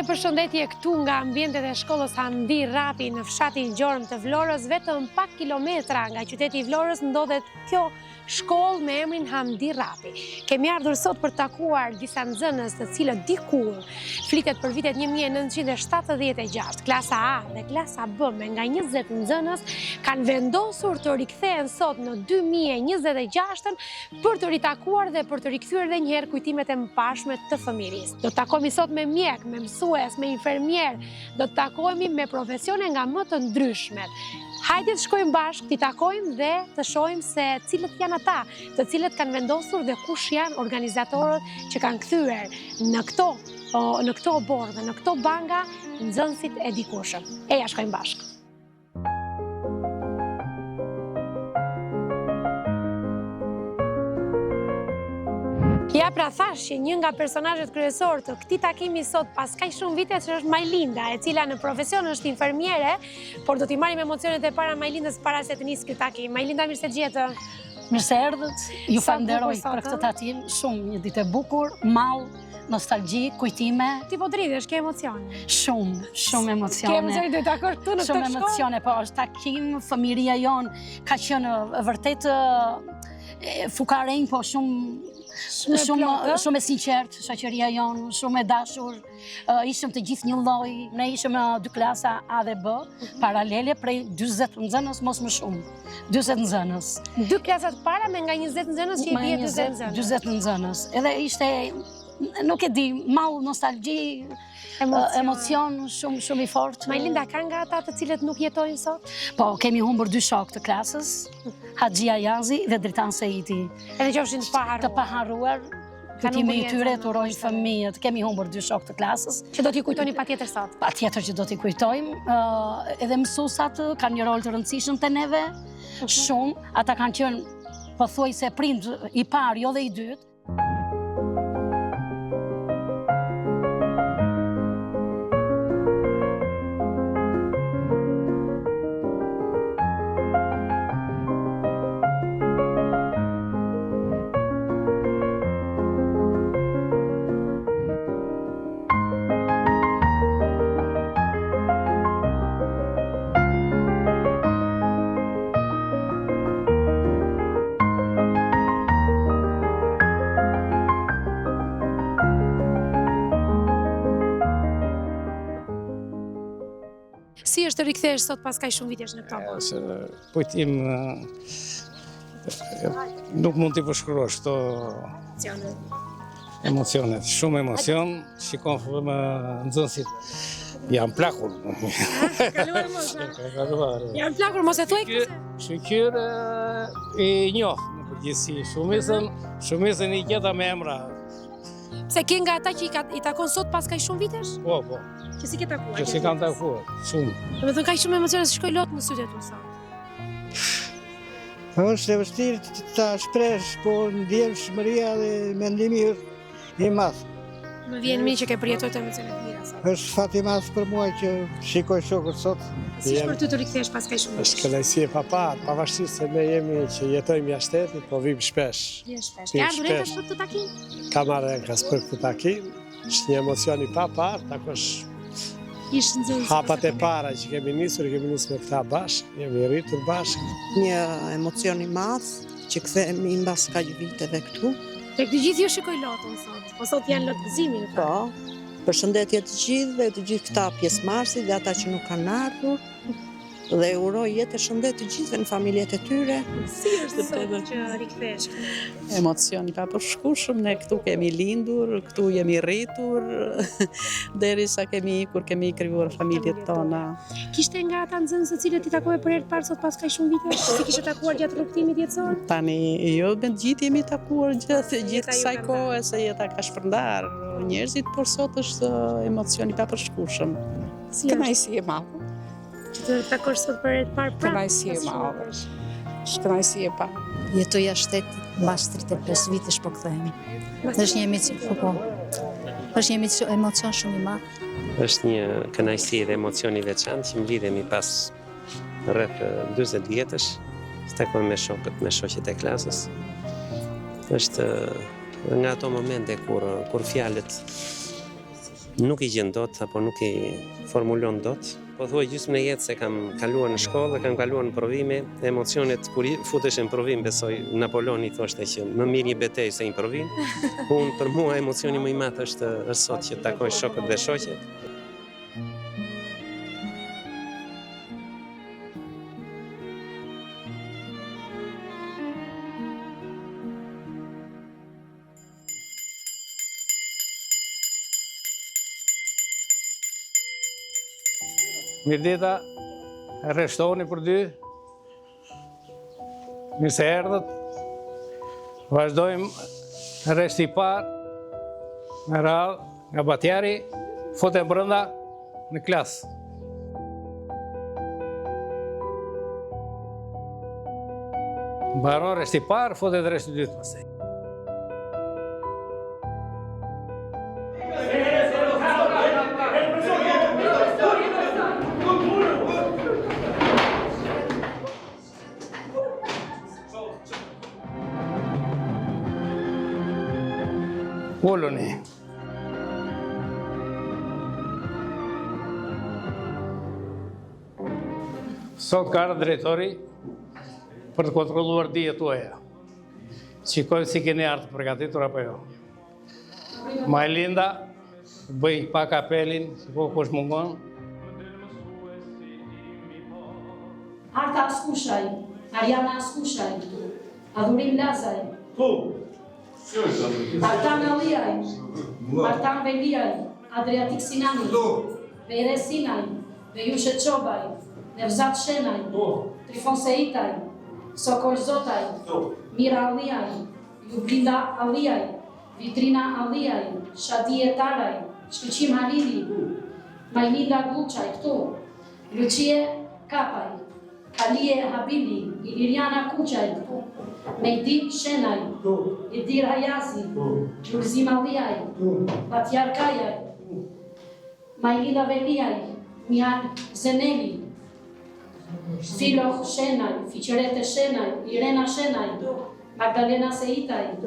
Përshëndetje këtu nga ambientet e shkollës Handi Rapi në fshatin Gjormë të Vlorës, vetëm pak kilometra nga qyteti i Vlorës ndodhet kjo shkollë me emrin Handi Rapi. Kemi ardhur sot për takuar disa nxënës të cilët dikur, flitet për vitet 1976, klasa A dhe klasa B me nga 20 nxënës, kanë vendosur të rikthehen sot në 2026 për të ritakuar dhe për të rikthyer edhe një herë kujtimet e mëparshme të fëmijërisë. Do të takohemi sot me mjek, me mësues, me infermier, do të takohemi me profesione nga më të ndryshmet. Hajde të shkojmë bashkë, t'i takojmë dhe të shohim se cilët janë ata, të cilët kanë vendosur dhe kush janë organizatorët që kanë kthyer në këto borë dhe në këto banga nxënësit e dikushëm. Eja shkojmë bashkë. Ja pra thash që një nga personazhet kryesor të këtij takimi sot pas kaq shumë vite është Majlinda, e cila në profesion është infermiere, por do t'i marrim emocionet e para Majlindës para se të nisë ky takim. Majlinda, mirë se gjetë. Mirë se erdhët, ju falenderoj për këtë takim, shumë një ditë e bukur, mall, nostalgji, kujtime. Ti po dridesh, ke emocione? Shumë emocione. Ke emocione, do të takosh këtu në këtë shkollë? Shumë emocione, po është takim, familja jonë ka qenë vërtet fukarenj, po shumë e sinqert, shoqëria jonë, shumë e dashur, ishëm të gjithë një lloj, ne ishëm 2 klasa A dhe B, paralele prej 40 nxënës, mos më shumë, 40 nxënës. 2 klasat para me nga 20 nxënës që i bie 40 nxënës. 40 nxënës, edhe ishte, nuk e di, mall, nostalgji, emocion shumë i fortë. Majlinda, ka nga ata të cilët nuk jetojnë sot? Po, kemi humbur 2 shokë të klasës, Haxhia Jazi dhe Dritan Seiti. Edhe që është të paharruar, kujtimi i tyre të urojnë fëmijët. Kemi humbur 2 shokë të klasës. Që do t'i kujtoni patjetër sot? Patjetër që do t'i kujtojmë. Edhe mësuesat kanë një rol të rëndësishëm te neve, shumë. Ata kanë qenë, pothuajse prind i parë, jo dhe i dytë. Si është të rikthesh sot pas kaq shumë vitesh në këto botë? Kujtim nuk mund t'i përshkruash këto emocionet, shumë emocion, shikon më nxënësit janë plakur. Kaluar mos, janë plakur, mos e thuaj këtë. Shqyr i njoh në përgjithësi, shumicën i gjeta me emra. Pse ke nga ata që i takon sot pas kaq shumë vitesh? Po. Që si ke takuar? Që si kanë takuar, shumë. Do të thënë kaq shumë emocione se shkoj lot në sytë tu sot. Është e vështirë ta shpresh, po ndjen shmëria dhe mendimi i madh. Më vjen mirë që ke përjetuar emocione të mira sot. Është fat i madh për mua që shikoj shokët sot. Si është për ty të rikthesh pas kaq shumë vitesh? Është kënaqësi e papart, pavarësisht se ne jemi që jetojmë jashtë shtetit, po vim shpesh. Ke ardhur edhe për këtë takim? Kam ardhur edhe për këtë takim. Është një emocion i papart, takosh hapat e para që kemi nisur me këta bashkë, jemi rritur bashkë. Një emocion i madh që kthehemi mbas kaq viteve këtu. Tek të gjithë ju shikoj lotën sot, po sot janë lot gëzimi. Po, përshëndetje të gjithëve, të gjithë këta pjesëmarrësit dhe ata që nuk kanë ardhur. Dhe uroj jetë e shëndet të gjithëve në familjet e tyre. Si është sot që rikthesh? Emocion i papërshkueshëm, ne këtu kemi lindur, këtu jemi rritur, derisa kemi krijuar familjet tona. Kishte nga ata nxënës të cilët i takove për herë të parë sot pas kaq shumë vitesh? Si kishe takuar gjatë rrugtimit jetësor? Tani jo me gjithë jemi takuar gjatë kësaj kohe se jeta ka shpërndar njerëzit, por sot është emocion i papërshkueshëm. Kënaqësi e madhe. Që të takosh sot për herë të parë prapë. Kënaqësi e madhe. Kënaqësi e parë. Jetoja shtetit mbas 35 vitesh po kthehemi. Është një është një emocion shumë i madh. Është një kënaqësi dhe emocion i veçantë që mblidhemi pas rreth 40 vjetësh, të takojmë me shokët, me shoqet e klasës. Është nga ato momente kur fjalët nuk i gjen dot apo nuk i formulon dot. Po thuaj gjysmën e jetës se kam kaluar në shkollë, kam kaluar në provime, emocionet kur futesh në provim, besoj Napoleoni thoshte që më mirë një betejë se një provim. Për mua emocioni më i madh është sot që takoj shokët dhe shoqet. Mirdita, rreshtoni për dy. Mirë se erdhët. Vazhdojmë rreshti i parë me radhë nga Batjari, fote brenda në klasë. Mbaron rreshti i parë, fote rreshti i dytë pastaj. Poloni. Sot ka ardhur drejtori për të kontrolluar dijet tuaja. Shikojmë si keni ardhur përgatitur apo jo. Majlinda, bëj pak apelin, shiko kush mungon. Arta Askushaj, Ariana Askushaj, Adhurim Lazaj, Artan Aliaj, Artan Veliaj, Adriatik Sinani, Vejre Sinaj, Vejushe Qobaj, Nevzat Shenaj, Trifon Seitaj, Sokol Zotaj, Mira Aliaj, Ljublinda Aliaj, Vitrina Aliaj, Shadije Taraj, Shkëqim Halili, Majlinda Gluqaj, këtu, Luqie Kapaj, Kalije Habili, Iliriana Kuqaj, Mejdi Shenaj, Idir Hajazi, Gjulzim Aliaj, Batjar Kajaj, Majlida Veliaj, Mian Zeneli, Filoh Shenaj, Fiqerete Shenaj, Irena Shenaj, Magdalena Seitaj,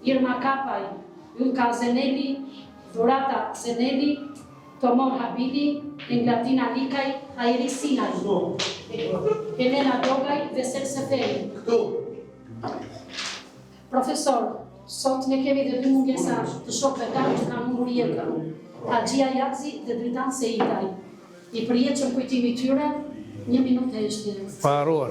Irma Kapaj, Ylka Zeneli, Dhurata Zeneli, Tomon Habili, Englatina Likaj, Hajri Sinaj, Helena Dogaj, Vesel Seferi. Profesor, sot ne kemi dhe dy mungesa të shokëve tanë që kanë humbur jetën. Haxhia Jazi dhe Dritan Seitaj. I përjetshëm kujtimi tyre, 1 minutë e shtyrës. Paruar.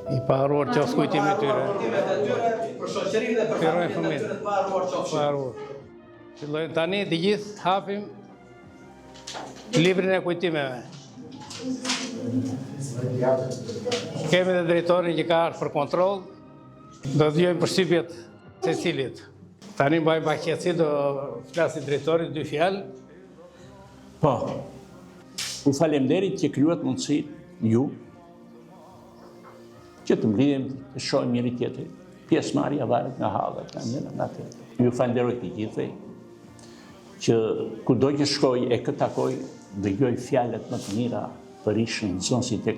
I paruar qoftë kujtimi tyre. Për shoqërinë dhe për familjen e paruar qofshin. Paruar. Fillojmë tani të gjithë hapim librin e kujtimeve. Kemi dhe drejtorin që ka ardhur për kontroll. Do të dëgjojmë përshtypjet secilit. Tani mbaj baqësi do flasi drejtori 2 fjalë. Po. U faleminderit që krijuat mundësi ju që të mblidhem të shohim njëri tjetrin. Pjesëmarrja varet nga hallet, nga njëra nga tjetra. Ju falenderoj të gjithëve që kudo që shkoj e këtë takoj dëgjoj fjalët më të mira për ishën nxënësit të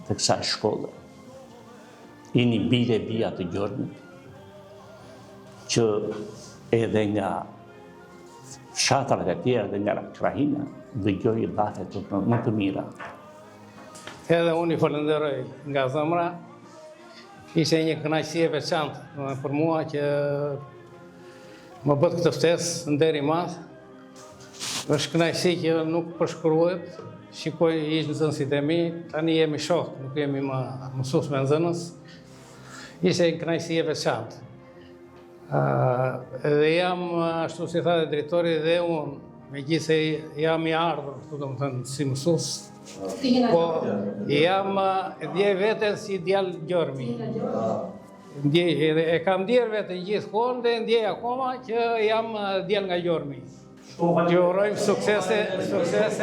kësaj shkolle. Jeni bile bija të Gjormit, që edhe nga fshatrat e tjera dhe nga Krahina dëgjoj llafe më të mira. Edhe unë i falenderoj nga zemra. Ishte një kënaqësi e veçantë për mua që më bët këtë ftesë ndër i madh. Është kënaqësi që nuk përshkruhet. Shikoj ish nxënësit e mi, tani jemi shokë, nuk jemi më mësues me nxënës. Ishte një kënaqësi e veçantë. Dhe jam, ashtu si tha dhe drejtori, dhe unë, megjithëse jam i ardhur, domethënë si mësues Po, jam djej veten si djalë gjormi. E kam ndjerë veten gjithkohën dhe ndjej akoma që jam djalë nga gjormi. Që urojmë suksese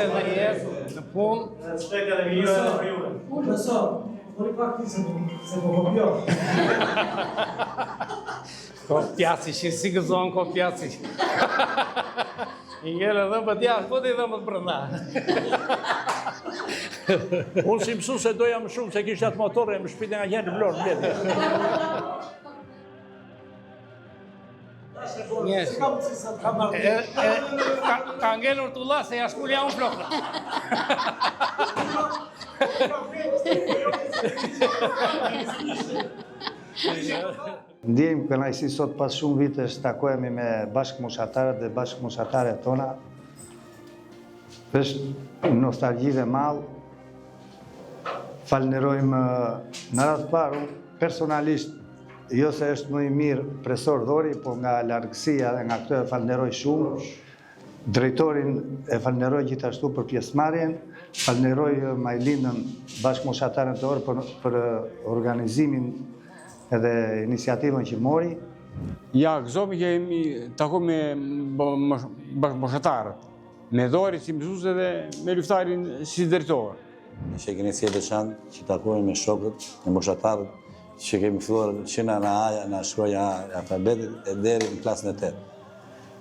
në jetë, në punë. Profesor, mori pak ti se po kopjo. Ko pjaci, që si gëzohen ko pjaci. I njëre dhe më t'jashtë, po t'i dhe më t'brënda. Unë si mësu se doja më shumë se kishtë atë motore, më shpite nga gjenë në vlorë në vjetë. Ka ngelur t'ulla se jashkullja unë flokra. Ndjejmë kënaqësi sot pas shumë vitesh takohemi me bashkëmoshatarët dhe bashkëmoshatarët tona. Është nostalgji dhe madh. Falënderojmë në radhë të parë personalisht, jo se është më i mirë profesor Dhori, po nga largësia dhe nga këtë e falënderoj shumë. Drejtorin e falënderoj gjithashtu për pjesëmarrjen, falënderoj Majlindën, bashkëmoshataren të orë për organizimin edhe iniciativën që mori. Ja, gëzohemi që jemi taku me bashkëmoshatarë, me Dhori si mësuese dhe me Luftarin si drejtor. Që keni si e veçantë që takohemi me shokët, me moshatarët, që kemi filluar që na shkruaja alfabetit e deri në klasën e 8.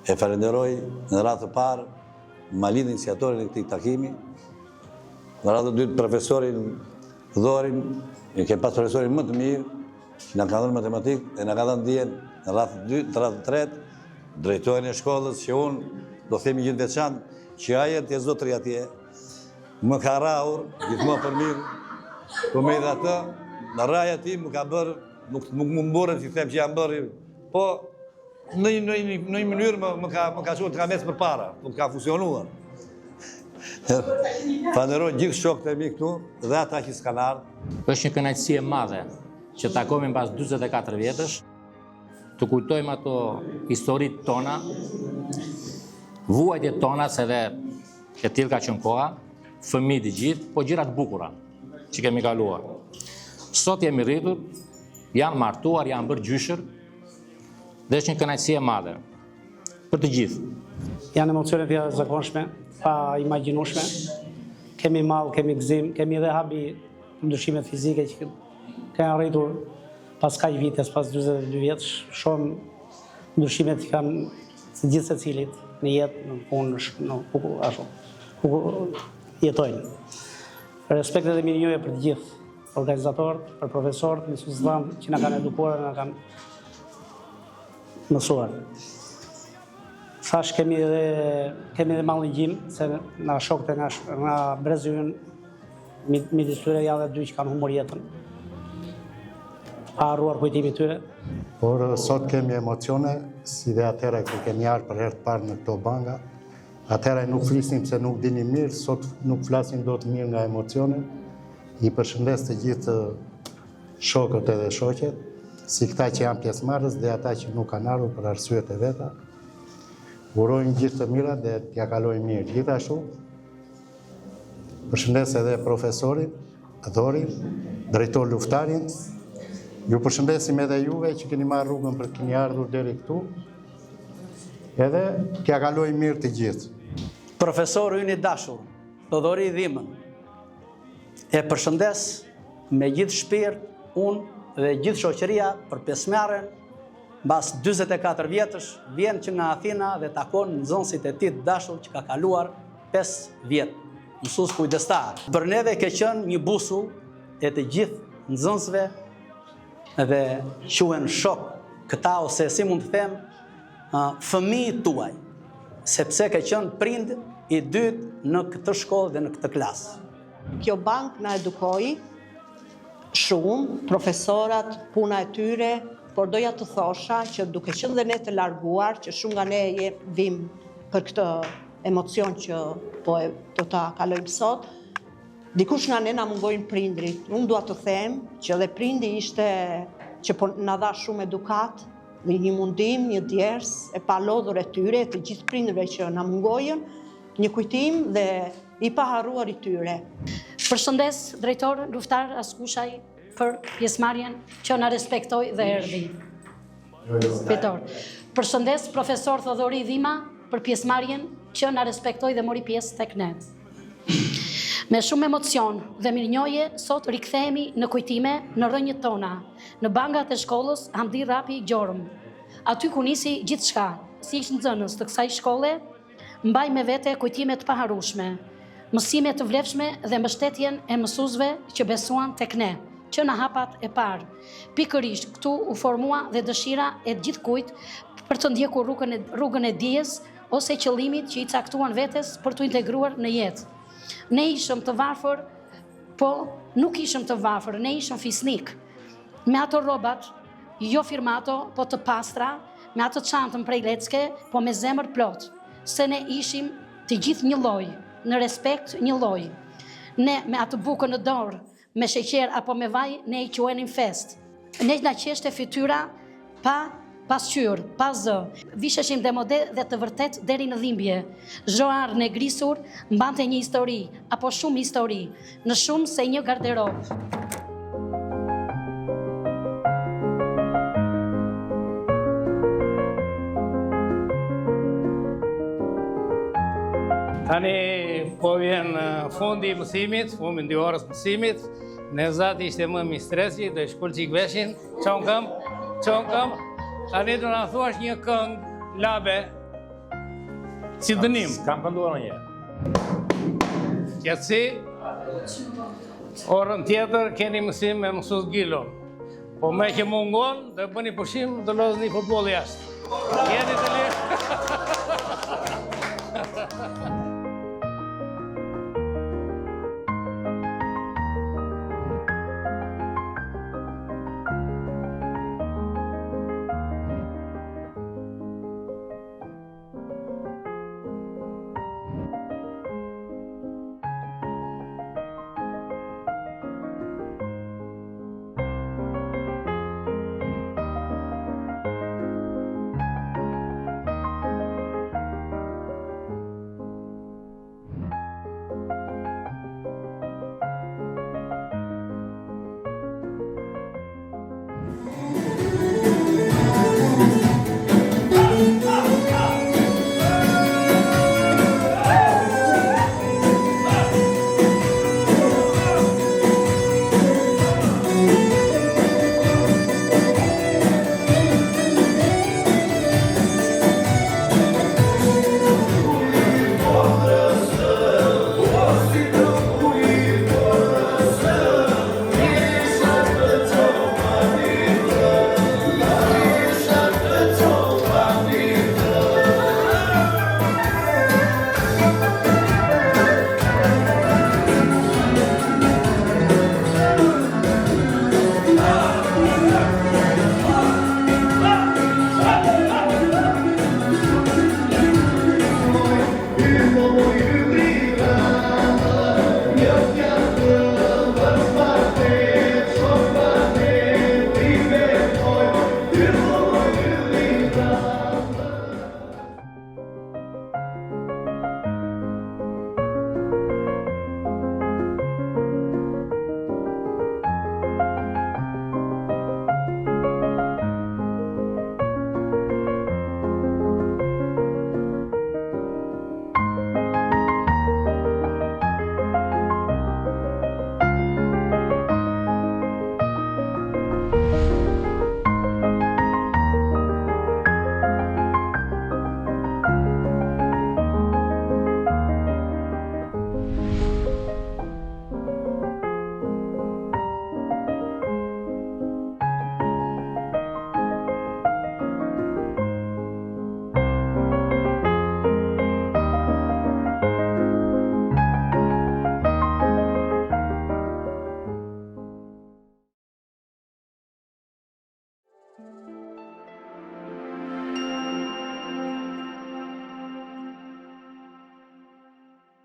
E falenderoj në radhë të parë Malin, iniciatorin e këtij takimi, në radhë të dytë profesorin Dhorin, kemi pas profesorin më të mirë, që na ka dhënë matematikë dhe na ka dhënë dijen në radhë të dytë, në radhë të tretë, drejtorin e shkollës që unë do themi gjithë veçantë që ajet e zotëri atje më ka rraur, gjithmonë për mirë, po me dhe atë, në raja ti më ka bërë, nuk më mborën si them që jam bërë, po në një mënyrë më ka shumë të ka mesë për para, nuk ka funksionuar. Falenderoj gjithë shokët e mi këtu dhe ata që s'kan ardhur. Është një kënaqësi e madhe që takohemi pas 44 vjetësh, të kujtojmë ato historitë tona, vuajtjet tona, se dhe e tillë ka qenë koha, fëmijë të gjithë, po gjëra të bukura që kemi kaluar. Sot jemi rritur, janë martuar, janë bërë gjyshër, dhe është një kënaqësi e madhe për të gjithë. Janë emocione të jashtëzakonshme, pa imagjinueshme. Kemi mall, kemi gëzim, kemi edhe habi ndryshimet fizike që kanë arritur pas kaq vitesh, pas 42 vjetësh, shohim ndryshimet që kanë të gjithë secilit në jetë, në punë, në ashtu, ku jetojnë. Respektet dhe mirënjohje për të gjithë, organizatorët, për profesorët, mësuesët që na kanë edukuar, na kanë mësuar. Thash kemi edhe mallëngjim, se na shokët nga brezi ynë, midis tyre janë dhe 2 që kanë humbur jetën. Pa harruar kujtimin tyre. Por sot kemi emocione, si dhe atëherë kur kemi ardhur për herë të parë në këto banga. Atëherë nuk flisnim se nuk dini mirë, sot nuk flasim dot mirë nga emocione. I përshëndes të gjithë shokët edhe shoqet, si këta që janë pjesëmarrës dhe ata që nuk kanë ardhur për arsyet e veta. Urojmë gjithë të mira dhe t'ja kalojmë mirë. Gjithashtu, përshëndes edhe profesorin, Dhorin, drejtor Luftarin. Ju përshëndesim edhe juve që keni marrë rrugën për të keni ardhur deri këtu. Edhe t'ja kalojmë mirë të gjithë. Profesor ynë i dashur, Dhori Dhimën, e përshëndes me gjithë shpirt unë dhe gjithë shoqëria për pjesëmarrjen. Mbas 44 vjetësh vjen që nga Athina dhe takon nxënësit e tij të dashur që ka kaluar 5 vjet, mësues kujdestar. Për neve ke qenë një busull e të gjithë nxënësve dhe quhen shok këta, ose si mund të them, fëmijët tuaj, sepse ke qenë prind i dytë në këtë shkollë dhe në këtë klasë. Kjo bank na edukoi shumë, profesorat, puna e tyre, por doja të thosha që duke qenë dhe ne të larguar, që shumë nga ne vim për këtë emocion që do ta kalojmë sot, dikush nga ne na mungojnë prindrit. Unë dua të them që dhe prindi ishte që na dha shumë edukat, dhe një mundim, një djers e palodhur e tyre, të gjithë prindërve që na mungojën, një kujtim dhe i paharruar i tyre. Përshëndes, drejtor, luftar Askushaj për pjesëmarrjen që na respektoi dhe erdhi. Drejtor. Përshëndes, profesor Thodori Dhima për pjesëmarrjen që na respektoi dhe mori pjesë tek ne. Me shumë emocion dhe mirënjohje, sot rikthehemi në kujtime në rrënjët tona, në bangat e shkollës Hamdi Rapi Gjorëm. Aty ku nisi gjithçka, si ish nxënës të kësaj shkolle, mbaj me vete kujtime të paharrueshme, mësime të vlefshme dhe mbështetjen e mësuesve që besuan tek ne, që në hapat e parë. Pikërisht këtu u formua dhe dëshira e gjithkujt për të ndjekur rrugën e dijes ose qëllimit që i caktuan vetes për të integruar në jetë. Ne ishëm të varfër, po nuk ishëm të varfër, ne ishëm fisnik. Me ato robat, jo firmato, po të pastra, me ato çantën prej lecke, po me zemër plot, se ne ishim të gjithë një lloj, në respekt një lloj. Ne me atë bukën në dorë, me sheqer apo me vaj, ne i quenim fest. Ne na qeshte fytyra pa pasqyr, pa zë. Visheshim dhe model dhe të vërtet deri në dhimbje. Zhoar në grisur mbante një histori, apo shumë histori, në shumë se një garderobë. Tani po vjen fundi i mësimit, fundi i orës mësimit. Nevzat ishte më mi stresi, do i shkull qik veshin, qonkëm. Tani do na thuash një këngë labe, si dënim. Kam kënduar një. Qetësi, orën tjetër keni mësim me mësues Gilo. Po me që mungon, do bëni pushim, do lodhni futboll jashtë. Jeni të